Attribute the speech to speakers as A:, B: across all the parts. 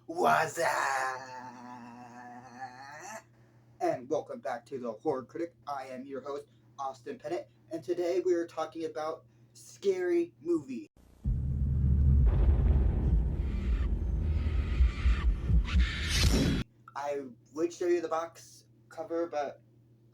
A: What's up? And welcome back to the Horror Critic. I am your host, Austin Pennant, and today we are talking about Scary Movie. I would show you the box cover, but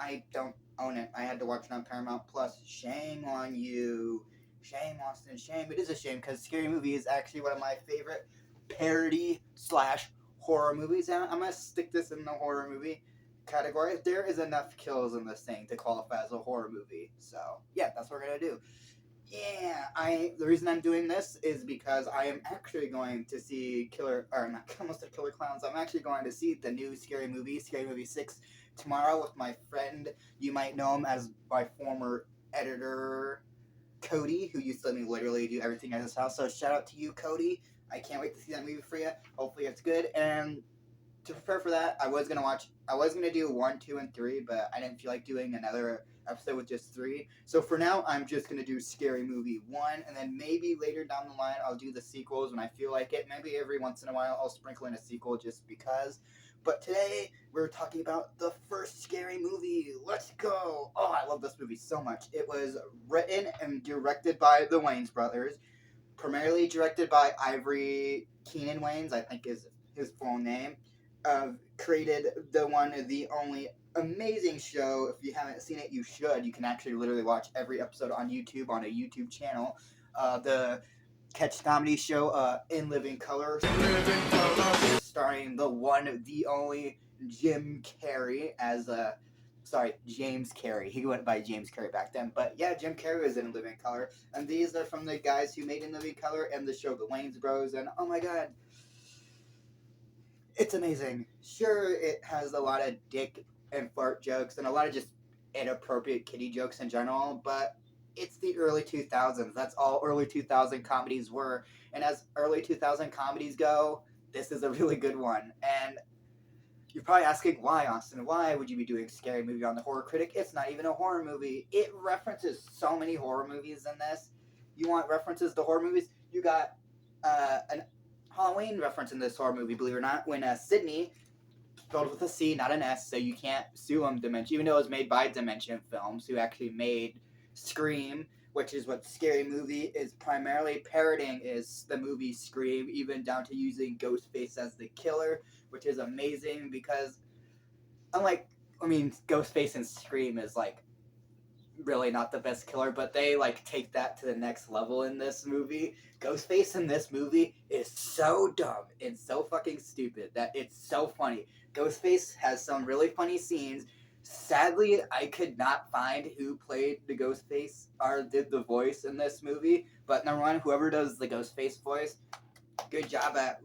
A: I don't own it. I had to watch it on Paramount Plus. Shame on you. Shame, Austin. Shame. It is a shame because Scary Movie is actually one of my favorite parody slash horror movies. And I'm going to stick this in the horror movie category. There is enough kills in this thing to qualify as a horror movie. So, yeah, that's what we're going to do. Yeah, the reason I'm doing this is because I am actually going to see almost Killer Clowns. I'm actually going to see the new Scary Movie 6, tomorrow with my friend. You might know him as my former editor, Cody, who used to let me literally do everything at his house. So shout out to you, Cody. I can't wait to see that movie for you. Hopefully it's good. And to prepare for that, I was gonna do 1, 2, and 3, but I didn't feel like doing another episode with just 3. So for now, I'm just gonna do Scary Movie 1, and then maybe later down the line, I'll do the sequels when I feel like it. Maybe every once in a while, I'll sprinkle in a sequel just because. But today, we're talking about the first Scary Movie. Let's go! Oh, I love this movie so much. It was written and directed by the Wayans brothers, primarily directed by Ivory Keenan Wayans, I think is his full name. Created the only amazing show. If you haven't seen it, you should. You can actually literally watch every episode on YouTube on a YouTube channel. The Catch comedy show, In Living Color, starring the one, the only Jim Carrey as James Carrey. He went by James Carrey back then, but yeah, Jim Carrey was in Living Color, and these are from the guys who made In Living Color and the show The Wayans Bros. And oh my god, it's amazing. Sure, it has a lot of dick and fart jokes and a lot of just inappropriate kiddie jokes in general, but it's the early 2000s. That's all early 2000 comedies were. And as early 2000 comedies go, this is a really good one. And you're probably asking, why, Austin? Why would you be doing Scary Movie on the Horror Critic? It's not even a horror movie. It references so many horror movies in this. You want references to horror movies? You got an Halloween reference in this horror movie, believe it or not, when Sydney, spelled with a C, not an S, so you can't sue them, Dimension, even though it was made by Dimension Films, who actually made Scream, which is what Scary Movie is primarily parodying, is the movie Scream, even down to using Ghostface as the killer, which is amazing because, Ghostface and Scream is really not the best killer, but they take that to the next level in this movie. Ghostface in this movie is so dumb and so fucking stupid that it's so funny. Ghostface has some really funny scenes. Sadly, I could not find who played the Ghostface or did the voice in this movie. But number one, whoever does the Ghostface voice, good job at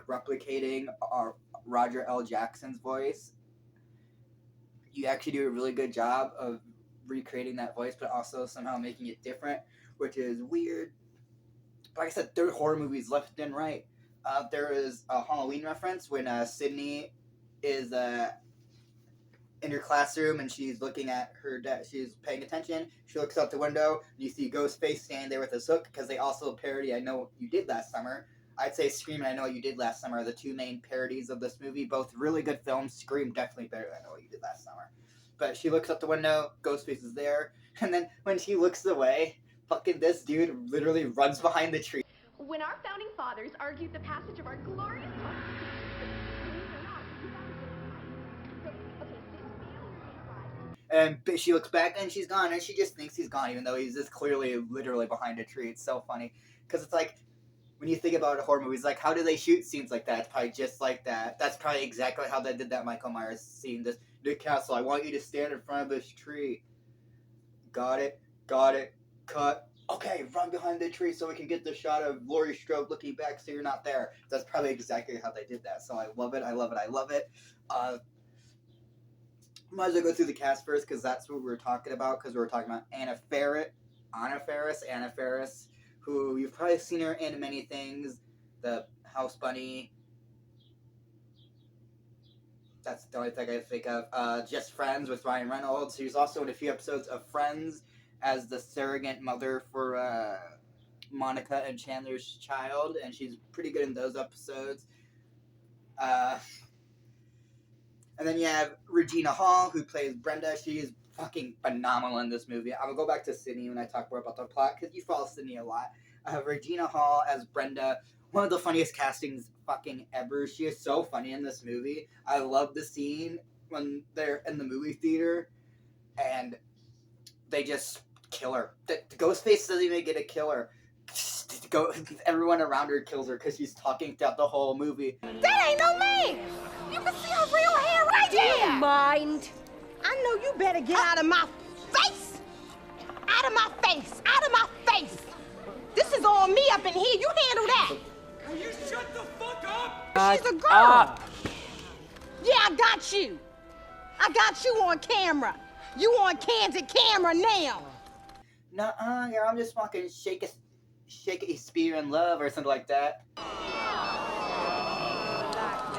A: replicating Roger L. Jackson's voice. You actually do a really good job of recreating that voice, but also somehow making it different, which is weird. But like I said, there are horror movies left and right. There is a Halloween reference when Sydney is in her classroom and she's looking at her desk. She's paying attention. She looks out the window. And you see Ghostface standing there with his hook, because they also parody I Know What You Did Last Summer. I'd say Scream and I Know What You Did Last Summer are the two main parodies of this movie. Both really good films. Scream definitely better than I Know What You Did Last Summer. But she looks out the window. Ghostface is there. And then when she looks away, fucking this dude literally runs behind the tree.
B: When our founding fathers argued the passage of our glorious
A: And she looks back and she's gone, and she just thinks he's gone, even though he's just clearly, literally behind a tree. It's so funny. Because it's like, when you think about a horror movie, it's like, how do they shoot scenes like that? It's probably just like that. That's probably exactly how they did that Michael Myers scene. This Nick Castle, I want you to stand in front of this tree. Got it. Cut. Okay, run behind the tree so we can get the shot of Laurie Strode looking back so you're not there. That's probably exactly how they did that. So I love it. Might as well go through the cast first, because that's what we were talking about, because we were talking about Anna Faris, who you've probably seen her in many things. The House Bunny. That's the only thing I think of. Just Friends with Ryan Reynolds. She was also in a few episodes of Friends as the surrogate mother for Monica and Chandler's child, and she's pretty good in those episodes. And then you have Regina Hall, who plays Brenda. She is fucking phenomenal in this movie. I will go back to Sydney when I talk more about the plot, because you follow Sydney a lot. Regina Hall as Brenda, one of the funniest castings fucking ever. She is so funny in this movie. I love the scene when they're in the movie theater, and they just kill her. The Ghostface doesn't even get a kill her. Everyone around her kills her because she's talking throughout the whole movie.
C: That ain't no man! You can see her real hair right there! Mind? I know you better get out of my face! Out of my face! Out of my face! This is on me up in here. You handle that!
D: Can you shut the fuck up?
C: She's a girl! Yeah, I got you! I got you on camera! You on candid camera now!
A: Nuh-uh, girl, I'm just fucking shake a spear in love or something like that.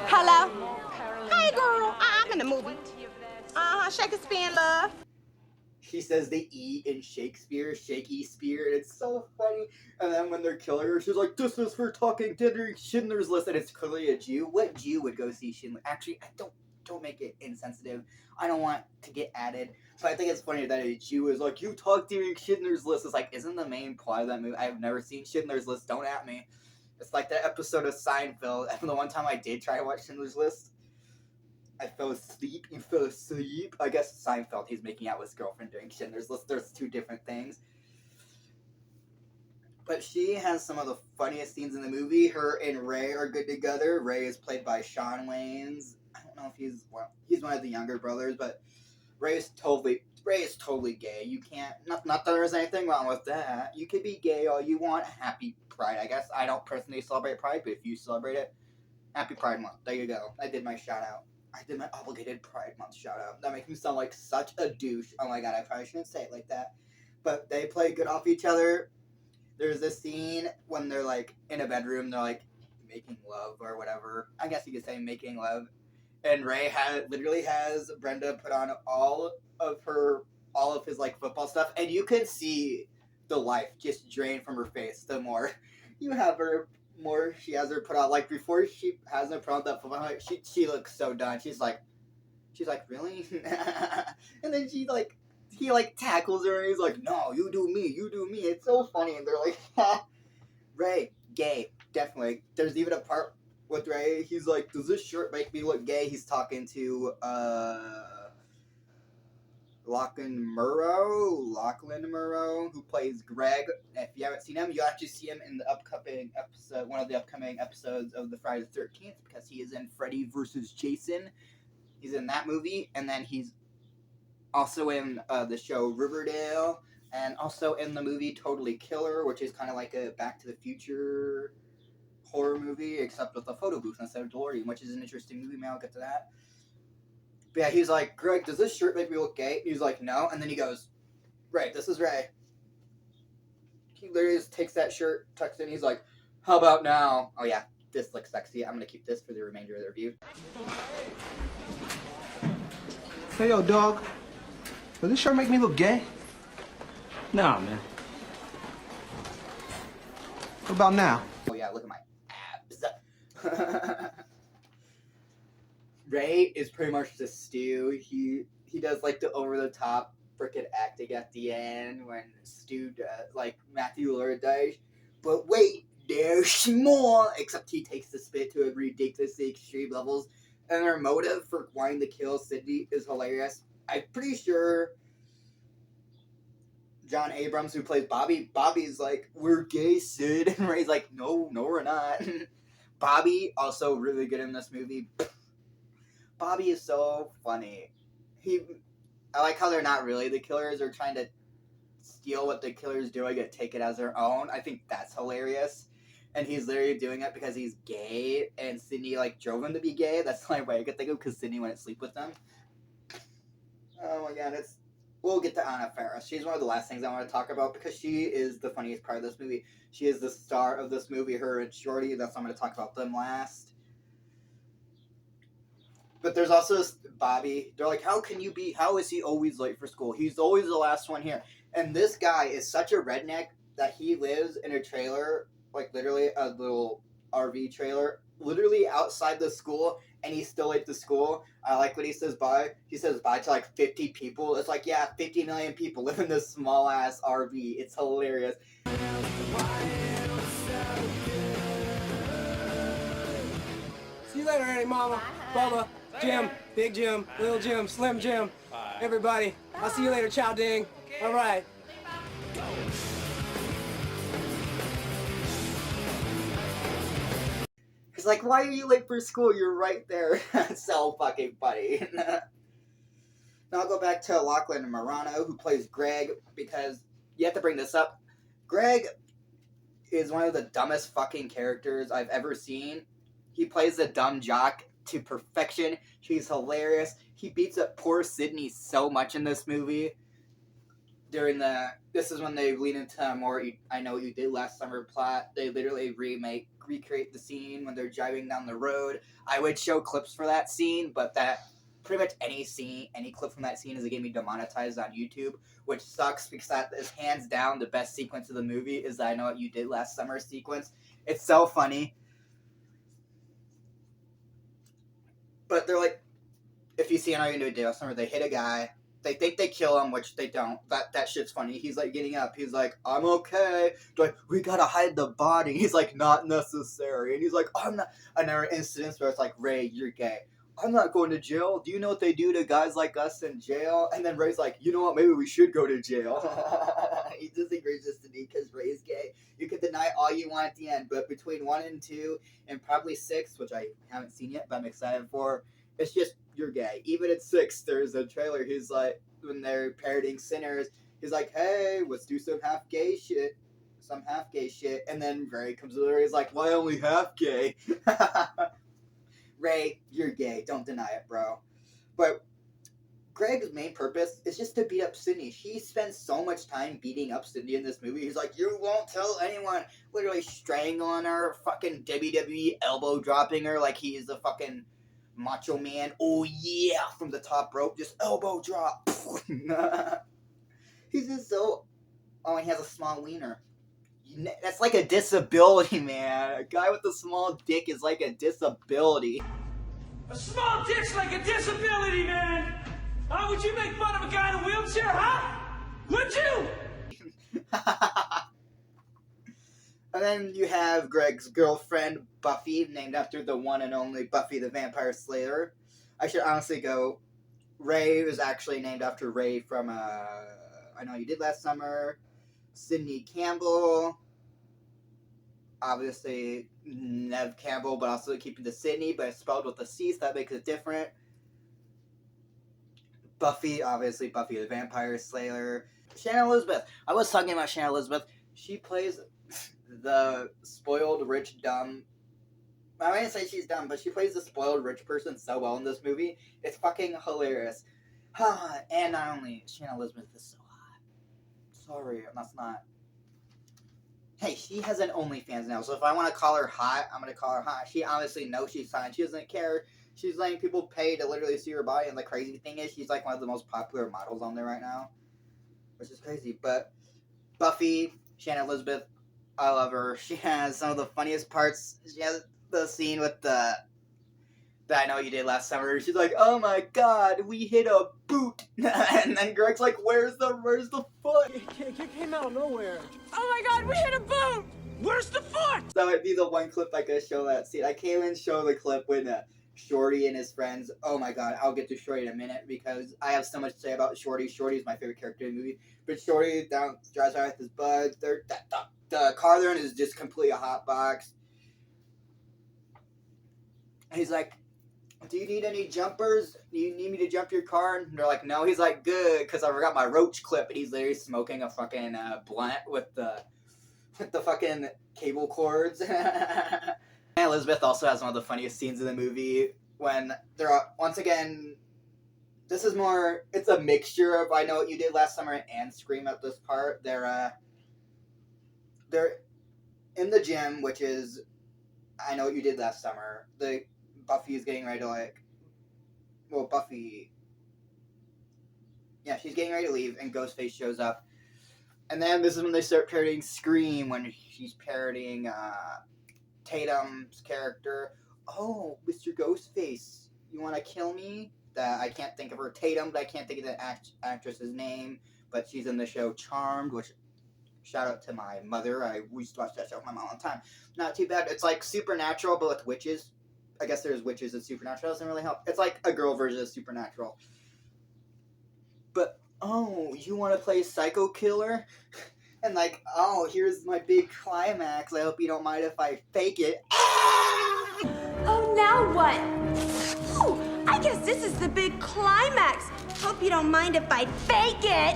C: Hello? Hey, girl. I'm in the movie. Shake a spear in love.
A: She says the E in Shakespeare, shaky spear, and it's so funny. And then when they're killing her, she's like, "This is for talking Schindler's List," and it's clearly a Jew. What Jew would go see Schindler? Actually, don't make it insensitive. I don't want to get added. But I think it's funny that a Jew is like, "You talk during Schindler's List." It's like, isn't the main plot of that movie? I've never seen Schindler's List. Don't at me. It's like that episode of Seinfeld. And the one time I did try to watch Schindler's List, I fell asleep. You fell asleep. I guess Seinfeld, he's making out with his girlfriend during Schindler's List. There's two different things. But she has some of the funniest scenes in the movie. Her and Ray are good together. Ray is played by Shawn Wayans. I don't know if he's one of the younger brothers, but Ray is totally gay. You can't, not that there's anything wrong with that. You could be gay all you want. Happy Pride, I guess. I don't personally celebrate Pride, but if you celebrate it, happy Pride Month. There you go. I did my shout out. I did my obligated Pride Month shout out. That makes me sound like such a douche. Oh my god, I probably shouldn't say it like that. But they play good off each other. There's this scene when they're like in a bedroom, they're like making love or whatever. I guess you could say making love. And Ray literally has Brenda put on all of his like football stuff, and you could see the life just drain from her face. The more you have her, more she has her put on. Like before she has her put on that football, she looks so done. She's like really, and then he tackles her and he's like, "No, you do me. It's so funny, and they're like, ha. Ray, gay, definitely. There's even a part with Ray, he's like, "Does this shirt make me look gay?" He's talking to Lachlan Murrow, who plays Greg. If you haven't seen him, you'll actually see him in the upcoming episode, one of the upcoming episodes of the Friday the 13th, because he is in Freddy vs. Jason. He's in that movie, and then he's also in the show Riverdale, and also in the movie Totally Killer, which is kind of like a Back to the Future horror movie, except with a photo booth instead of DeLorean, which is an interesting movie. Maybe I'll get to that. But yeah, he's like, "Greg, does this shirt make me look gay?" He's like, "No," and then he goes, "Ray, this is Ray." He literally just takes that shirt, tucks it in, he's like, "How about now?" Oh yeah, this looks sexy. I'm gonna keep this for the remainder of the review.
E: Hey, yo, dog. Does this shirt make me look gay?
D: Nah, man.
E: What about now?
A: Oh yeah, look at my abs. Ray is pretty much the Stu. He does like the over the top frickin' acting at the end when Stu does, like Matthew Lillard does. But wait, there's more. Except he takes the spit to a ridiculously extreme levels, and their motive for wanting to kill Sydney is hilarious. I'm pretty sure John Abrams, who plays Bobby's like, "We're gay, Sid," and Ray's like, No, we're not." Bobby also really good in this movie. Bobby is so funny. I like how they're not really the killers. They're trying to steal what the killers do and take it as their own. I think that's hilarious. And he's literally doing it because he's gay, and Sydney like drove him to be gay. That's the only way I could think of, because Sydney wouldn't sleep with them. Oh my god, we'll get to Anna Faris. She's one of the last things I want to talk about, because she is the funniest part of this movie. She is the star of this movie, her and Shorty. That's why I'm going to talk about them last. But there's also Bobby. They're like, how is he always late for school? He's always the last one here. And this guy is such a redneck. that he lives in a trailer, like literally a little RV trailer, literally outside the school, and he's still at the school. I like when he says bye. He says bye to like 50 people. It's like, yeah, 50 million people live in this small ass RV. It's hilarious.
E: See you later, Annie Mama, Bubba, Jim, Big Jim, Little Jim, Slim Jim, everybody. I'll see you later, Chow Ding. All right.
A: He's like, why are you late for school? You're right there. So fucking funny. Now I'll go back to Lachlan Morano, who plays Greg, because you have to bring this up. Greg is one of the dumbest fucking characters I've ever seen. He plays the dumb jock to perfection. He's hilarious. He beats up poor Sydney so much in this movie. This is when they lean into more I Know What You Did Last Summer plot. They literally recreate the scene when they're driving down the road. I would show clips for that scene, but pretty much any clip from that scene is going to be demonetized on YouTube, which sucks because that is hands down the best sequence of the movie is the I Know What You Did Last Summer sequence. It's so funny. But they're like, if you see I Know What You Did Last Summer, they hit a guy. They think they kill him, which they don't. That shit's funny. He's like getting up. He's like, I'm okay. They're like, we gotta hide the body. He's like, not necessary. And he's like, I'm not. And there are incidents where it's like, Ray, you're gay. I'm not going to jail. Do you know what they do to guys like us in jail? And then Ray's like, you know what? Maybe we should go to jail. He disagrees with me because Ray's gay. You can deny all you want at the end, but between 1 and 2 and probably 6, which I haven't seen yet, but I'm excited for, it's just, you're gay. Even at 6, there's a trailer. He's like, when they're parroting Sinners, he's like, hey, let's do some half gay shit. And then Ray comes over, he's like, why only half gay? Ray, you're gay. Don't deny it, bro. But Greg's main purpose is just to beat up Sydney. He spends so much time beating up Sydney in this movie. He's like, you won't tell anyone. Literally strangling her, fucking WWE elbow dropping her like he is the fucking Macho Man. Oh yeah, from the top rope, just elbow drop. He's just so. Oh, and he has a small wiener. That's like a disability, man. A guy with a small dick is like a disability.
D: A small dick's like a disability, man. How would you make fun of a guy in a wheelchair, huh? Would you?
A: And then you have Greg's girlfriend, Buffy, named after the one and only Buffy the Vampire Slayer. I should honestly go, Ray was actually named after Ray from I Know You Did Last Summer. Sydney Campbell. Obviously, Nev Campbell, but also keeping the Sydney, but it's spelled with a C, so that makes it different. Buffy, obviously, Buffy the Vampire Slayer. Shannon Elizabeth. I was talking about Shannon Elizabeth. She plays the spoiled, rich, dumb. I didn't say she's dumb, but she plays the spoiled, rich person so well in this movie. It's fucking hilarious. And not only, Shannon Elizabeth is so hot. Sorry, that's not. Hey, she has an OnlyFans now, so if I want to call her hot, I'm going to call her hot. She honestly knows she's hot. She doesn't care. She's letting people pay to literally see her body, and the crazy thing is, she's like one of the most popular models on there right now. Which is crazy, but Buffy, Shannon Elizabeth, I love her. She has some of the funniest parts. She has the scene with that I Know You Did Last Summer. She's like, oh my god, we hit a boot. And then Greg's like, where's the foot?
E: It came out of nowhere.
C: Oh my God, we hit a boot!
D: Where's the foot?
A: That would be the one clip I could show that scene. I can't even show the clip when Shorty and his friends. Oh my god, I'll get to Shorty in a minute because I have so much to say about Shorty. Shorty is my favorite character in the movie. But Shorty drives out with his buds. The car they're in is just completely a hot box. He's like, do you need any jumpers? Do you need me to jump your car? And they're like, no. He's like, good, because I forgot my roach clip. And he's literally smoking a fucking blunt with the fucking cable cords. Elizabeth also has one of the funniest scenes in the movie when they're, once again, this is more, it's a mixture of I Know What You Did Last Summer and Scream at this part. They're in the gym, which is I Know What You Did Last Summer. Buffy is getting ready to she's getting ready to leave, and Ghostface shows up. And then this is when they start parodying Scream, when she's parodying Tatum's character. Oh, Mr. Ghostface, you want to kill me? I can't think of her Tatum, but I can't think of the actress's name. But she's in the show Charmed, which shout out to my mother. I used to watch that show with my mom all the time. Not too bad. It's like Supernatural, but with witches. I guess there's witches in Supernatural. Doesn't really help. It's like a girl version of Supernatural. But oh, you want to play Psycho Killer? And like, oh, here's my big climax. I hope you don't mind if I fake it.
C: Oh, now what? Oh, I guess this is the big climax. Hope you don't mind if I fake it.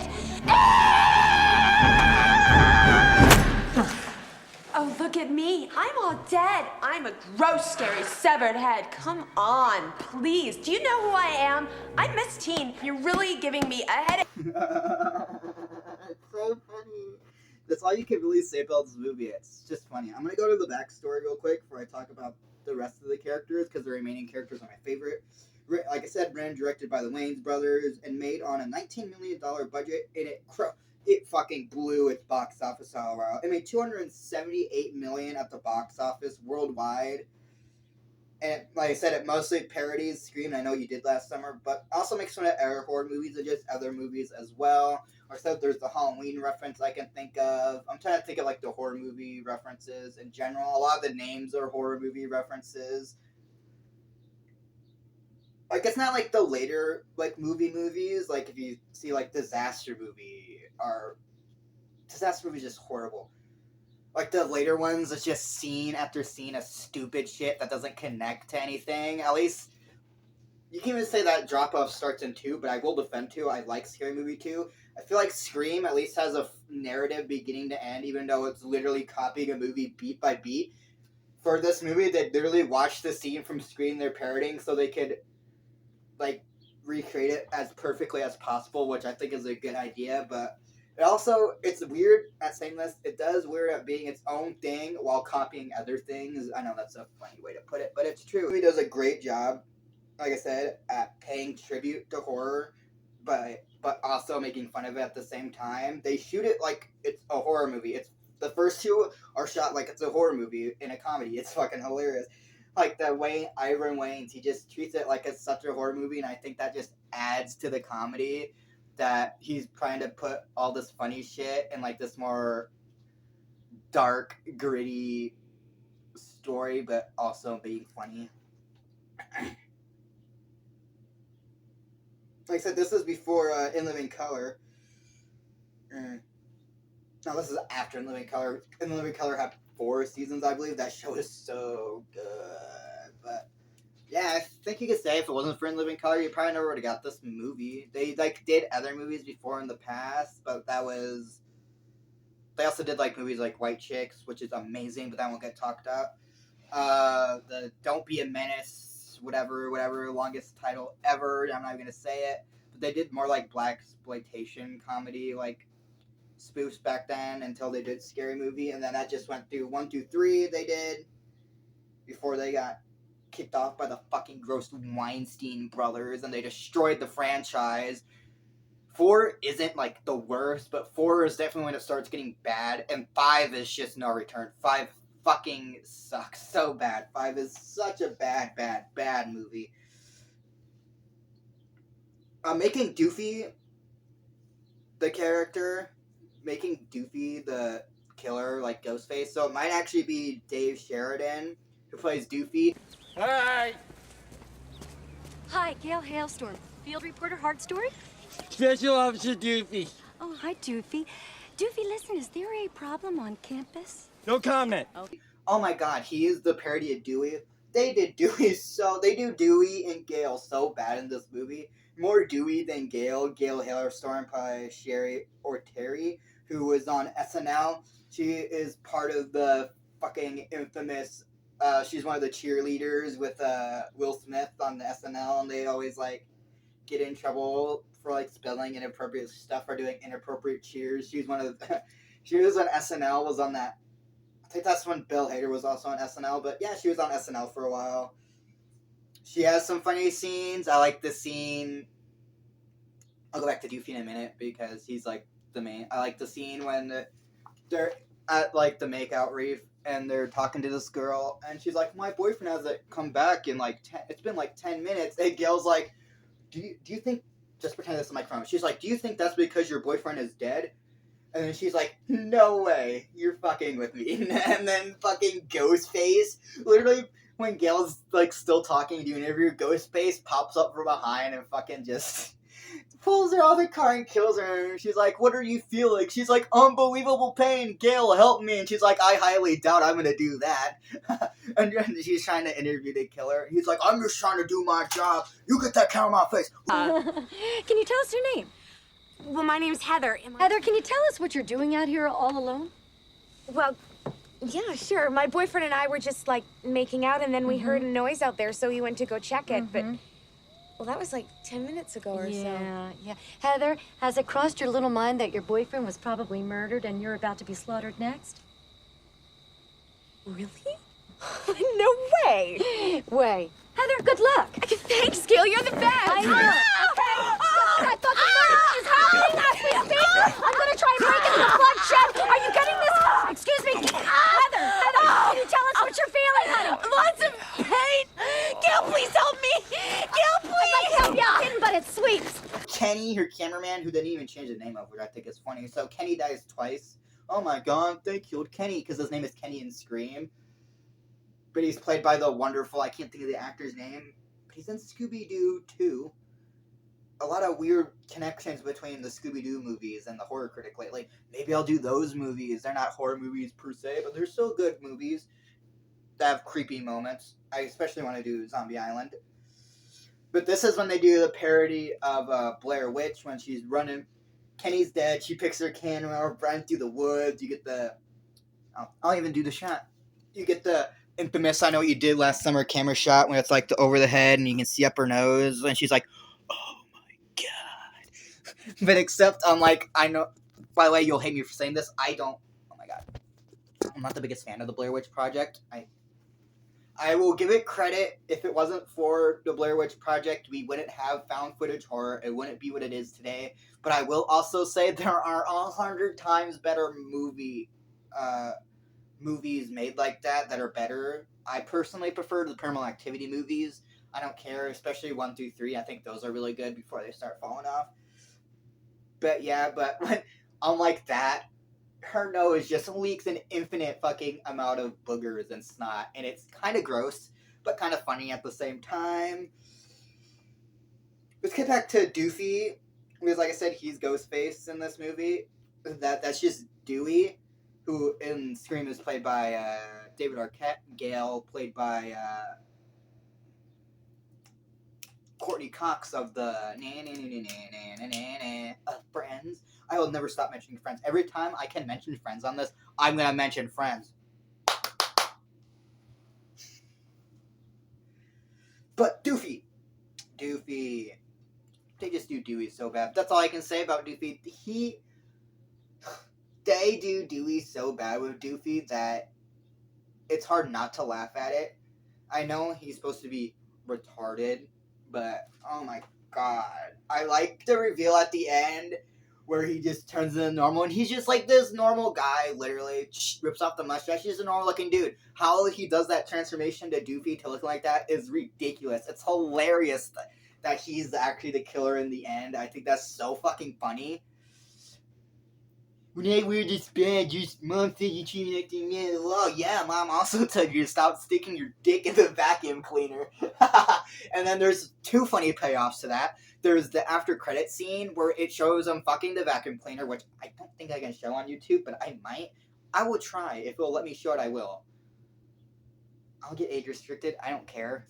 C: Oh, look at me. I'm all dead. I'm a gross, scary, severed head. Come on, please. Do you know who I am? I'm Miss Teen. You're really giving me a headache.
A: It's so funny. That's all you can really say about this movie. It's just funny. I'm going to go to the backstory real quick before I talk about the rest of the characters, because the remaining characters are my favorite. Like I said, written and directed by the Wayans brothers and made on a $19 million budget, and it fucking blew its box office all around. It made $278 million at the box office worldwide. And like I said, it mostly parodies Scream. I know you did last summer, but also makes fun of other horror movies and just other movies as well. Or so there's the Halloween reference I can think of. I'm trying to think of like the horror movie references in general. A lot of the names are horror movie references. Like, it's not like the later like movies. Like if you see like Disaster Movie is just horrible. Like the later ones, it's just scene after scene of stupid shit that doesn't connect to anything. At least you can even say that drop off starts in 2, but I will defend 2. I like Scary Movie 2. I feel like Scream at least has a narrative beginning to end, even though it's literally copying a movie beat by beat. For this movie, they literally watched the scene from Scream they're parodying so they could like recreate it as perfectly as possible, which I think is a good idea, but it's weird at saying this. It does weird at being its own thing while copying other things. I know that's a funny way to put it, but it's true. He does a great job, like I said, at paying tribute to horror, but also making fun of it at the same time. They shoot it like it's a horror movie. The first 2 are shot like it's a horror movie in a comedy. It's fucking hilarious. Like the way Ivan Wayans, he just treats it like it's such a horror movie, and I think that just adds to the comedy. That he's trying to put all this funny shit in like this more dark, gritty story, but also being funny. Like I said, this is before In Living Color. No, this is after In Living Color. In Living Color had 4 seasons, I believe. That show is so good. But yeah, I think you could say if it wasn't for In Living Color, you probably never would have got this movie. They like did other movies before in the past, but they also did like movies like White Chicks, which is amazing, but that won't get talked about. The Don't Be a Menace, whatever, longest title ever. I'm not even gonna say it. But they did more like blaxploitation comedy, like spoofs back then until they did Scary Movie, and then that just went through 1, 2, 3. They did before they got kicked off by the fucking gross Weinstein brothers, and they destroyed the franchise. 4 isn't like the worst, but 4 is definitely when it starts getting bad, and 5 is just no return. 5 fucking sucks so bad. 5 is such a bad movie. Making Doofy the character, making Doofy the killer, like Ghostface, so it might actually be Dave Sheridan who plays Doofy.
F: Hi!
G: Hi, Gail Hailstorm. Field reporter, Hard Story?
F: Special Officer Doofy.
G: Oh, hi, Doofy. Doofy, listen, is there a problem on campus?
F: No comment.
A: Oh my god, he is the parody of Dewey. They do Dewey and Gale so bad in this movie. More Dewey than Gale. Gale Hailstorm by Sherry Orteri, who was on SNL. She is part of the fucking infamous, she's one of the cheerleaders with Will Smith on the SNL, and they always like get in trouble for like spelling inappropriate stuff or doing inappropriate cheers. She was on SNL, was on that. I think that's when Bill Hader was also on SNL, but yeah, she was on SNL for a while. She has some funny scenes. I like the scene. I'll go back to Doofy in a minute because he's like I like the scene when they're at like the makeout reef and they're talking to this girl and she's like, my boyfriend hasn't come back in like it's been like 10 minutes. And Gail's like, do you think, just pretend this is my microphone. She's like, do you think that's because your boyfriend is dead? And then she's like, no way, you're fucking with me. And then fucking Ghostface, literally, when Gail's like still talking to an interview, Ghostface pops up from behind and fucking just pulls her off the car and kills her. And she's like, what are you feeling? She's like, unbelievable pain. Gail, help me. And she's like, I highly doubt I'm gonna do that. And she's trying to interview the killer. He's like, I'm just trying to do my job. You get that camera on my face.
G: Can you tell us your name?
H: Well, my name's Heather.
G: Heather, can you tell us what you're doing out here all alone?
H: Well, yeah, sure. My boyfriend and I were just, like, making out, and then we heard a noise out there, so he went to go check it, but... Well, that was, like, 10 minutes ago or so.
G: Yeah. Heather, has it crossed your little mind that your boyfriend was probably murdered and you're about to be slaughtered next?
H: Really? No way!
G: Heather, good luck.
H: Thanks, Gail. You're the best!
G: I know. I thought the murder is happening as we speak. I'm gonna try and break into the blood shed. Are you getting this? Excuse me. Heather, can you tell us what you're feeling, honey?
H: Lots of pain! Gail, please help me! Gail, please!
G: I'd like to help you out, but it sweeps.
A: Kenny, her cameraman, who didn't even change the name of, which I think is funny. So Kenny dies twice. Oh my god, they killed Kenny, because his name is Kenny in Scream. But he's played by the wonderful, I can't think of the actor's name, but he's in Scooby-Doo 2. A lot of weird connections between the Scooby-Doo movies and the Horror Critic lately. Maybe I'll do those movies. They're not horror movies per se, but they're still good movies that have creepy moments. I especially want to do Zombie Island. But this is when they do the parody of Blair Witch, when she's running. Kenny's dead. She picks her camera, runs through the woods. You get the... I'll even do the shot. You get the infamous I Know What You Did Last Summer camera shot when it's like the over the head and you can see up her nose. And she's like, oh my god. But except I'm like, I know... By the way, you'll hate me for saying this. I don't... Oh my god. I'm not the biggest fan of the Blair Witch Project. I will give it credit. If it wasn't for the Blair Witch Project, we wouldn't have found footage horror. It wouldn't be what it is today. But I will also say there are 100 times better movies made like that are better. I personally prefer the Paranormal Activity movies. I don't care, especially 1 through 3. I think those are really good before they start falling off. But yeah, when unlike that, her nose just leaks an infinite fucking amount of boogers and snot, and it's kind of gross, but kind of funny at the same time. Let's get back to Doofy, because like I said, he's Ghostface in this movie. That's just Dewey, who in Scream is played by David Arquette. Gail, played by Courtney Cox of the Friends. I will never stop mentioning Friends. Every time I can mention Friends on this, I'm gonna mention Friends. But Doofy. They just do Dewey so bad. That's all I can say about Doofy. They do Dewey so bad with Doofy that it's hard not to laugh at it. I know he's supposed to be retarded, but oh my god. I like the reveal at the end where he just turns into normal, and he's just like this normal guy, literally rips off the mustache. He's a normal looking dude. How he does that transformation to Doofy to look like that is ridiculous. It's hilarious that he's actually the killer in the end. I think that's so fucking funny. When I wear this badge, your mom said you treat me like the man. Well, yeah, mom also told you to stop sticking your dick in the vacuum cleaner. And then there's 2 funny payoffs to that. There's the after credit scene where it shows him fucking the vacuum cleaner, which I don't think I can show on YouTube, but I might. I will try. If it'll let me show it, I will. I'll get age restricted. I don't care.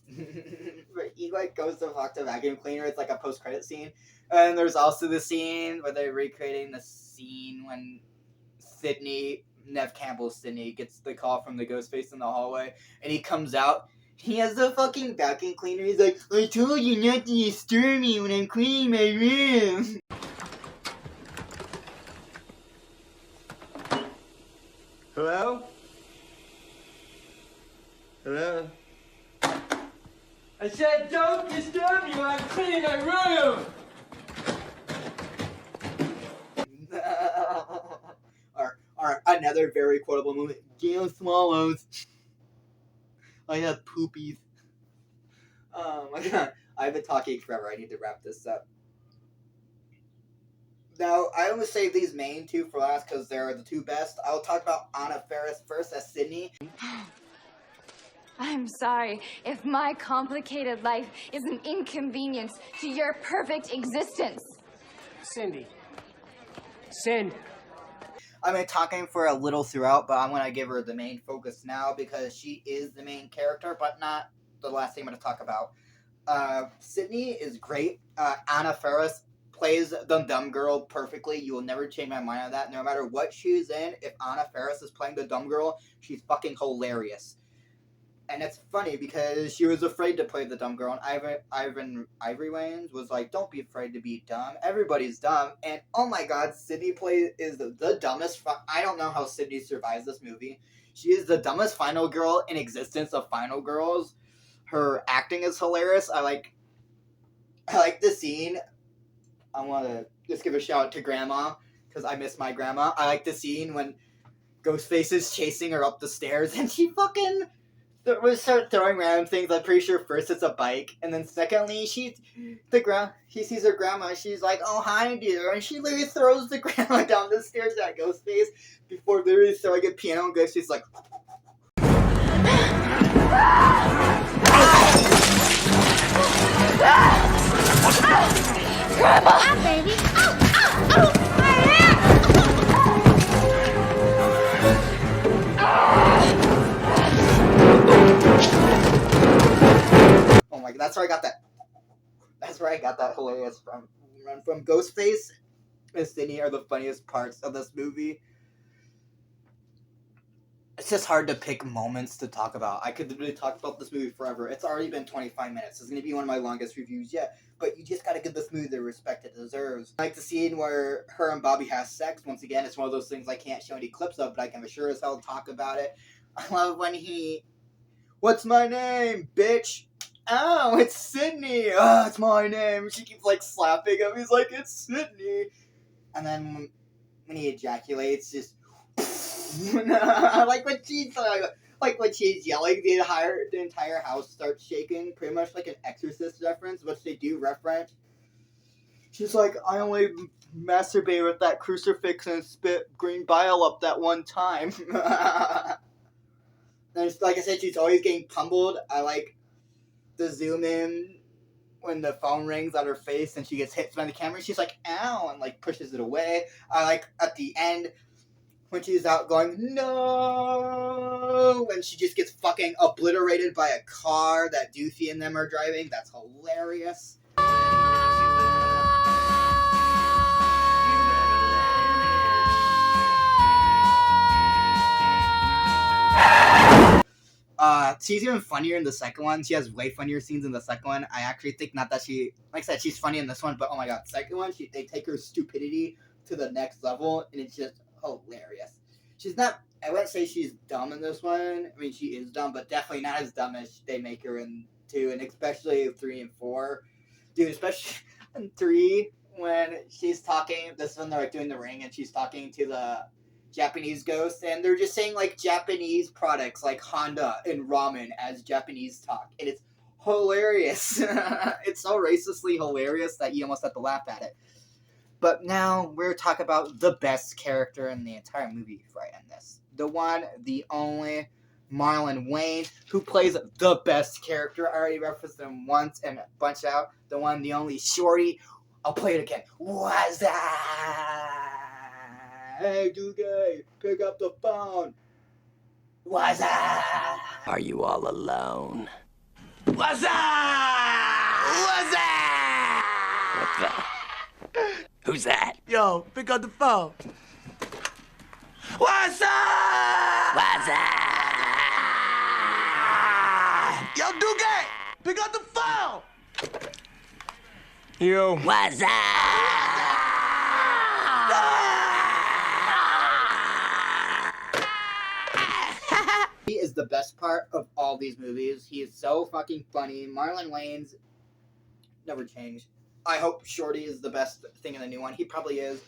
A: But he like goes to fuck the vacuum cleaner. It's like a post credit scene. And there's also the scene where they're recreating the scene when Nev Campbell's Sydney gets the call from the Ghostface in the hallway, and he comes out. He has the fucking vacuum cleaner. He's like, I told you not to disturb me when I'm cleaning my room.
F: Hello? Hello? I said don't disturb me when I'm cleaning my room!
A: another very quotable movie. Gail swallows. I have poopies. Oh my god. I've been talking forever. I need to wrap this up. Now, I always save these main two for last because they're the two best. I'll talk about Anna Faris first as Sydney.
B: I'm sorry if my complicated life is an inconvenience to your perfect existence.
E: Cindy. Send.
A: I've been talking for a little throughout, but I'm going to give her the main focus now because she is the main character, but not the last thing I'm going to talk about. Sydney is great. Anna Faris plays the dumb girl perfectly. You will never change my mind on that. No matter what she's in, if Anna Faris is playing the dumb girl, she's fucking hilarious. And it's funny because she was afraid to play the dumb girl, and Ivory Wayans was like, "Don't be afraid to be dumb. Everybody's dumb." And oh my god, Sydney is the dumbest. I don't know how Sydney survives this movie. She is the dumbest final girl in existence of final girls. Her acting is hilarious. I like the scene. I want to just give a shout out to Grandma because I miss my grandma. I like the scene when Ghostface is chasing her up the stairs and she fucking would start throwing random things. I'm pretty sure first it's a bike, and then secondly she sees her grandma. She's like, "Oh hi dear," and she literally throws the grandma down the stairs at Ghostface before literally throwing a piano. And Ghostface is like,
G: Grandma! Baby!
A: oh my god, that's where I got that. That's where I got that hilarious from. From Ghostface and Sydney are the funniest parts of this movie. It's just hard to pick moments to talk about. I could really talk about this movie forever. It's already been 25 minutes. It's going to be one of my longest reviews yet. But you just got to give this movie the respect it deserves. I like the scene where her and Bobby have sex. Once again, it's one of those things I can't show any clips of, but I can sure as hell talk about it. I love when "What's my name, bitch?" "Oh, it's Sydney." "Oh, it's my name." She keeps like slapping him. He's like, "It's Sydney." And then when he ejaculates, just like when she's yelling, the entire house starts shaking. Pretty much like an Exorcist reference, which they do reference. She's like, "I only masturbated with that crucifix and spit green bile up that one time." And like I said, she's always getting pummeled. I like the zoom in when the phone rings on her face and she gets hit by the camera. She's like, "Ow," and like pushes it away. I like at the end when she's out going, "No," and she just gets fucking obliterated by a car that Doofy and them are driving. That's hilarious. She's even funnier in the second one. She has way funnier scenes in the second one. I actually think not that she, like I said, she's funny in this one, but oh my god, second one, they take her stupidity to the next level, and it's just hilarious. She's not, I wouldn't say she's dumb in this one. I mean, she is dumb, but definitely not as dumb as they make her in 2, and especially 3 and 4. Dude, especially in 3, when she's talking, this is when they're like doing the ring, and she's talking to the Japanese ghost, and they're just saying like Japanese products like Honda and ramen as Japanese talk, and it's hilarious. It's so racistly hilarious that you almost have to laugh at it. But now we're talking about the best character in the entire movie before I end this. The one, the only, Marlon Wayans, who plays the best character. I already referenced him once and a bunch out. The one, the only, Shorty. I'll play it again. What's that? "Hey, Duguay, pick up the phone." "What's that?"
I: Are you all alone?
F: What's up? What's up?
I: What the? Who's that?
F: Yo, pick up the phone. What's up?
I: What's up?
F: Yo, Duguay, pick up the phone.
E: Yo.
I: What's up?
A: He is the best part of all these movies. He is so fucking funny. Marlon Wayans never changed. I hope Shorty is the best thing in the new one. He probably is.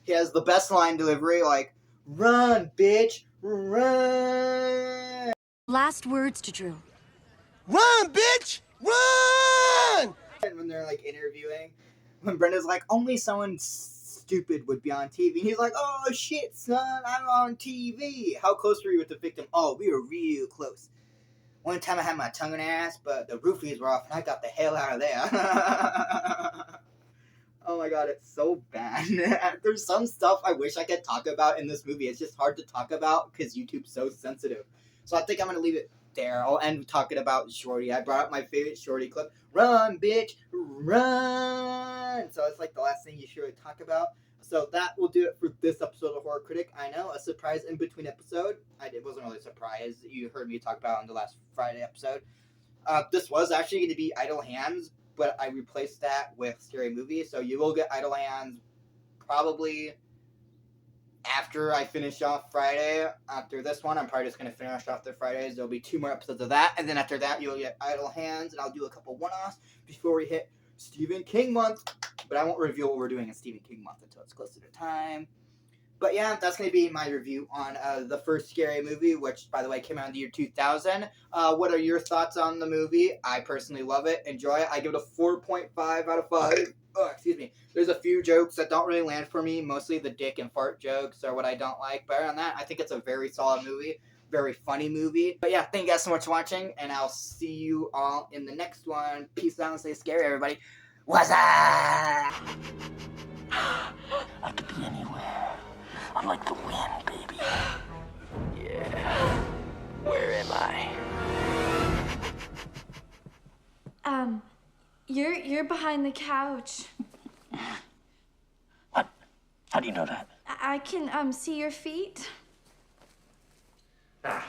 A: He has the best line delivery, like, Run, bitch, run!
G: Last words to Drew.
E: Run, bitch! Run!
A: And when they're like interviewing, when Brenda's like, only someone stupid would be on TV. And he's like, oh shit, son, I'm on TV. How close were you with the victim? Oh, we were real close. One time I had my tongue in her ass, but the roofies were off and I got the hell out of there. Oh my god, it's so bad. There's some stuff I wish I could talk about in this movie. It's just hard to talk about because YouTube's so sensitive. So I think I'm going to leave it there. I'll end talking about Shorty. I brought up my favorite Shorty clip. Run, bitch, run! So it's like the last thing you should really talk about. So that will do it for this episode of Horror Critic. I know, a surprise in between episode. It wasn't really a surprise. You heard me talk about it on the last Friday episode. This was actually going to be Idle Hands, but I replaced that with Scary Movie. So you will get Idle Hands probably after I finish off Friday. After this one, I'm probably just going to finish off the Fridays. There'll be 2 more episodes of that. And then after that, you'll get Idle Hands. And I'll do a couple one-offs before we hit Stephen King month. But I won't reveal what we're doing in Stephen King month until it's closer to time. But yeah, that's going to be my review on the first Scary Movie, which, by the way, came out in the year 2000. What are your thoughts on the movie? I personally love it, enjoy it. I give it a 4.5 out of 5. Oh, excuse me. There's a few jokes that don't really land for me. Mostly the dick and fart jokes are what I don't like. But other than that, I think it's a very solid movie. Very funny movie. But yeah, thank you guys so much for watching, and I'll see you all in the next one. Peace out and stay scary, everybody. What's up?
I: I could be anywhere. I'm like the wind, baby. Yeah. Where am I?
B: You're behind the couch.
I: What? How do you know that?
B: I can see your feet.
I: Ah.